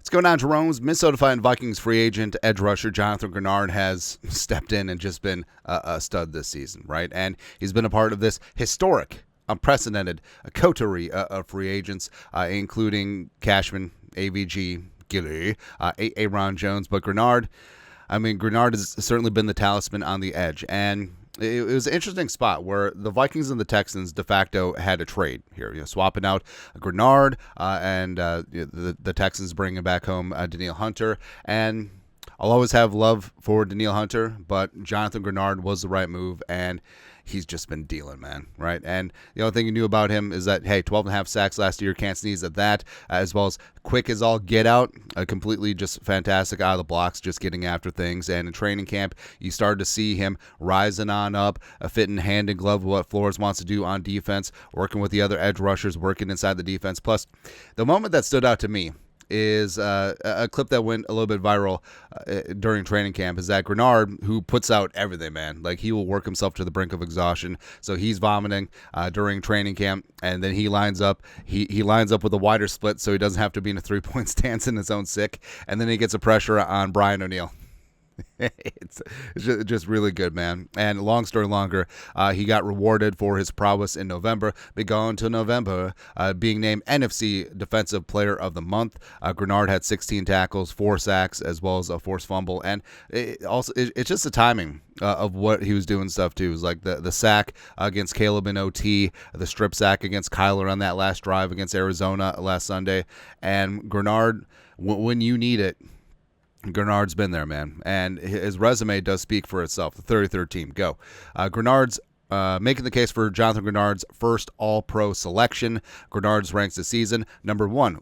What's going on, Jerome's Minnesota Fighting Vikings free agent edge rusher Jonathan Greenard has stepped in and just been a stud this season, right? And he's been a part of this historic, unprecedented coterie of free agents, including Cashman, AVG, Gilly, Aaron Jones. But Greenard has certainly been the talisman on the edge. And it was an interesting spot where the Vikings and the Texans de facto had a trade here, swapping out Greenard and the Texans bringing back home Danielle Hunter. And I'll always have love for Danielle Hunter, but Jonathan Greenard was the right move, and he's just been dealing, man, right? And the only thing you knew about him is that, hey, 12 and a half sacks last year, can't sneeze at that, as well as quick as all get out, completely just fantastic out of the blocks, just getting after things. And in training camp, you started to see him rising on up, fitting hand in glove with what Flores wants to do on defense, working with the other edge rushers, working inside the defense. Plus, the moment that stood out to me is a clip that went a little bit viral during training camp, is that Greenard, who puts out everything, man, like he will work himself to the brink of exhaustion. So he's vomiting during training camp, and then he lines up. He lines up with a wider split so he doesn't have to be in a 3-point stance in his own sick, and then he gets a pressure on Brian O'Neill. It's just really good, man. And long story longer, he got rewarded for his prowess in November. Been going to November, being named NFC Defensive Player of the Month. Greenard had 16 tackles, 4 sacks, as well as a forced fumble. And it's just the timing of what he was doing stuff too. It was like the sack against Caleb in OT, the strip sack against Kyler on that last drive against Arizona last Sunday. And Greenard, when you need it, Greenard's been there, man, and his resume does speak for itself. The 33rd team, go. Greenard's making the case for Jonathan Greenard's first All-Pro selection. Greenard's ranks this season number 1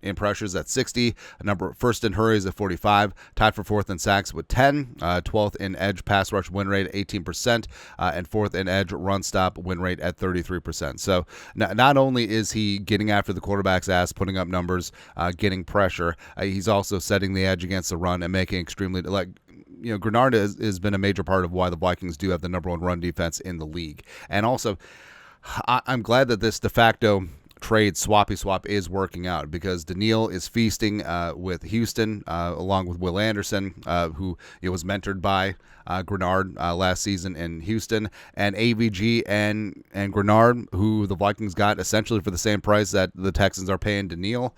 in pressures at 60, first in hurries at 45, tied for 4th in sacks with 10, 12th in edge pass rush win rate at 18%, and 4th in edge run stop win rate at 33%. So not only is he getting after the quarterback's ass, putting up numbers, getting pressure, he's also setting the edge against the run and making extremely, Greenard has been a major part of why the Vikings do have the number 1 run defense in the league. And also, I'm glad that this de facto trade swap is working out, because Danielle is feasting with Houston, along with Will Anderson, who was mentored by Greenard last season in Houston, and AVG and Greenard, who the Vikings got essentially for the same price that the Texans are paying Danielle.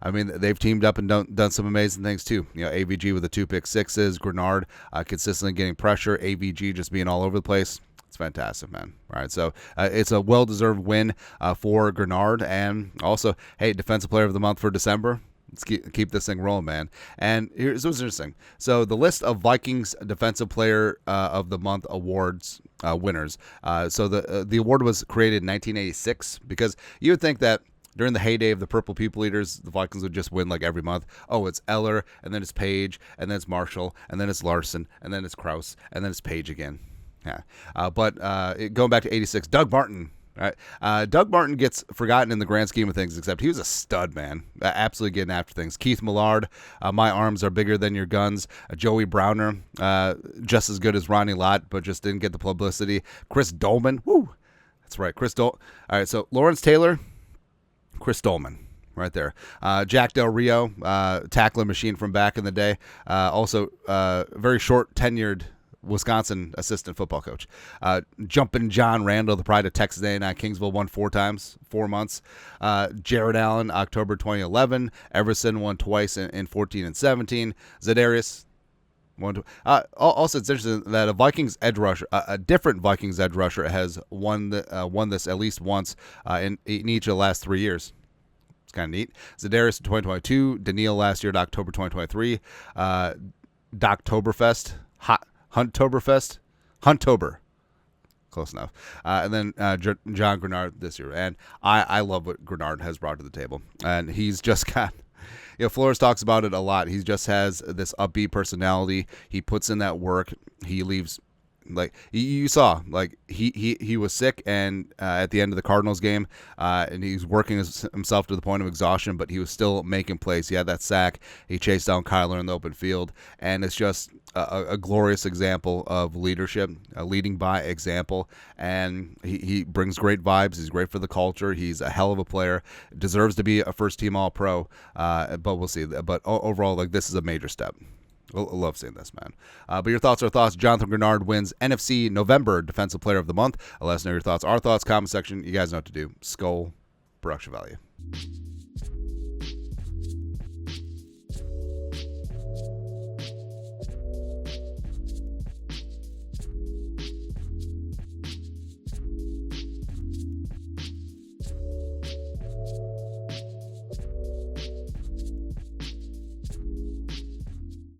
I mean, they've teamed up and done some amazing things too. AVG with the 2 pick sixes, Greenard consistently getting pressure, AVG just being all over the place. It's fantastic, man. All right, so it's a well-deserved win for Greenard, and also, hey, Defensive Player of the Month for December. Let's keep this thing rolling, man. And here's what's interesting. So the list of Vikings Defensive Player of the Month awards winners. So the award was created in 1986, because you would think that during the heyday of the Purple People Eaters, the Vikings would just win like every month. Oh, it's Eller, and then it's Page, and then it's Marshall, and then it's Larson, and then it's Krause, and then it's Page again. Yeah. But going back to 86, Doug Martin. Right? Doug Martin gets forgotten in the grand scheme of things, except he was a stud, man. Absolutely getting after things. Keith Millard, My Arms Are Bigger Than Your Guns. Joey Browner, just as good as Ronnie Lott, but just didn't get the publicity. Chris Dolman. Woo! That's right, Chris Dolman. All right, so Lawrence Taylor, Chris Dolman, right there. Jack Del Rio, tackling machine from back in the day. Also, very short tenured Wisconsin assistant football coach. Jumpin' John Randall, the pride of Texas A&M Kingsville, won 4 times, 4 months. Jared Allen, October 2011. Everson won twice in 14 and 17. Zedarius. Also, it's interesting that a Vikings edge rusher, a different Vikings edge rusher, has won this at least once in each of the last 3 years. It's kind of neat. Zedarius in 2022, Danielle last year at October 2023, Doctoberfest, Huntober, close enough, and then John Greenard this year. And I love what Greenard has brought to the table, and he's just got. Flores talks about it a lot. He just has this upbeat personality. He puts in that work. He leaves Like you saw, like he was sick, and at the end of the Cardinals game, and he was working himself to the point of exhaustion, but he was still making plays. He had that sack. He chased down Kyler in the open field, and it's just a glorious example of leadership, leading by example. And he brings great vibes. He's great for the culture. He's a hell of a player. Deserves to be a first-team All-Pro, but we'll see. But overall, like, this is a major step. I love seeing this, man. But your thoughts are thoughts. Jonathan Greenard wins NFC November Defensive Player of the Month. Let us know your thoughts. Our thoughts, comment section. You guys know what to do. Skull, production value.